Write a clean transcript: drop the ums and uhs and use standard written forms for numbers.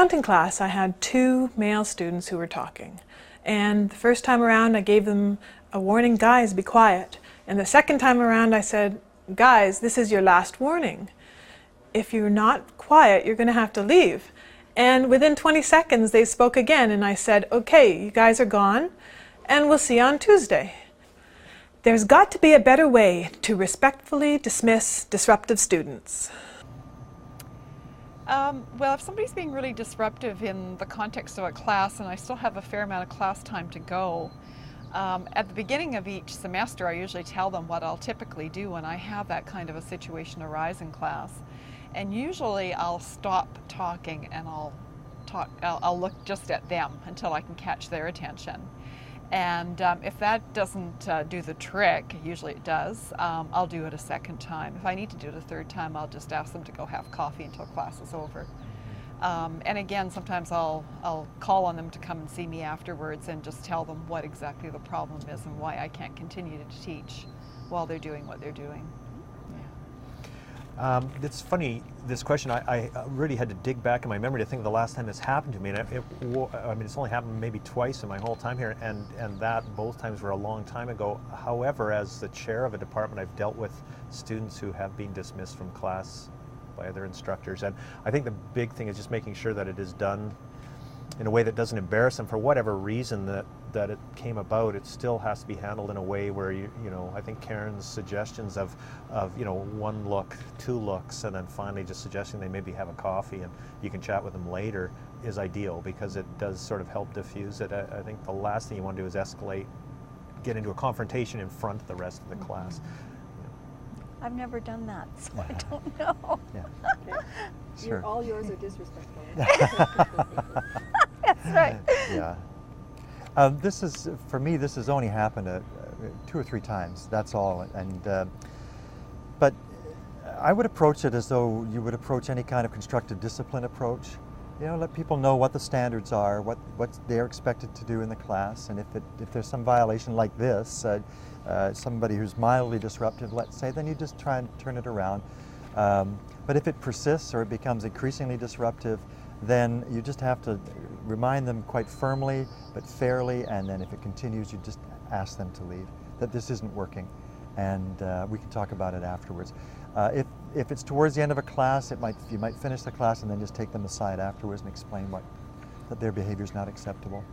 accounting class, I had 2 male students who were talking. And the first time around, I gave them a warning, guys, be quiet. And the second time around, I said, guys, this is your last warning. If you're not quiet, you're going to have to leave. And within 20 seconds, they spoke again, and I said, okay, you guys are gone, and we'll see you on Tuesday. There's got to be a better way to respectfully dismiss disruptive students. Well, if somebody's being really disruptive in the context of a class, and I still have a fair amount of class time to go, at the beginning of each semester, I usually tell them what I'll typically do when I have that kind of a situation arise in class. And usually I'll stop talking and I'll look just at them until I can catch their attention. And if that doesn't do the trick, usually it does, I'll do it a second time. If I need to do it a third time, I'll just ask them to go have coffee until class is over. And again, sometimes I'll call on them to come and see me afterwards and just tell them what exactly the problem is and why I can't continue to teach while they're doing what they're doing. It's funny, this question, I really had to dig back in my memory to think of the last time this happened to me. And I mean, it's only happened maybe twice in my whole time here, and that both times were a long time ago. However, as the chair of a department, I've dealt with students who have been dismissed from class by other instructors. And I think the big thing is just making sure that it is done in a way that doesn't embarrass them for whatever reason that it came about. It still has to be handled in a way where you know, I think Karen's suggestions of you know, 1 look, 2 looks, and then finally just suggesting they maybe have a coffee and you can chat with them later is ideal, because it does sort of help diffuse it. I think the last thing you want to do is escalate, get into a confrontation in front of the rest of the class. I've never done that, so I don't know. Yeah. Okay. Sure. All yours are disrespectful. That's right. Yeah. This is, for me, this has only happened 2 or 3 times, that's all. And but I would approach it as though you would approach any kind of constructive discipline approach. You know, let people know what the standards are, what they're expected to do in the class, and if there's some violation like this, somebody who's mildly disruptive, let's say, then you just try and turn it around. But if it persists or it becomes increasingly disruptive, then you just have to remind them quite firmly but fairly, and then if it continues, you just ask them to leave, that this isn't working, and we can talk about it afterwards. If it's towards the end of a class, you might finish the class and then just take them aside afterwards and explain that their behavior is not acceptable.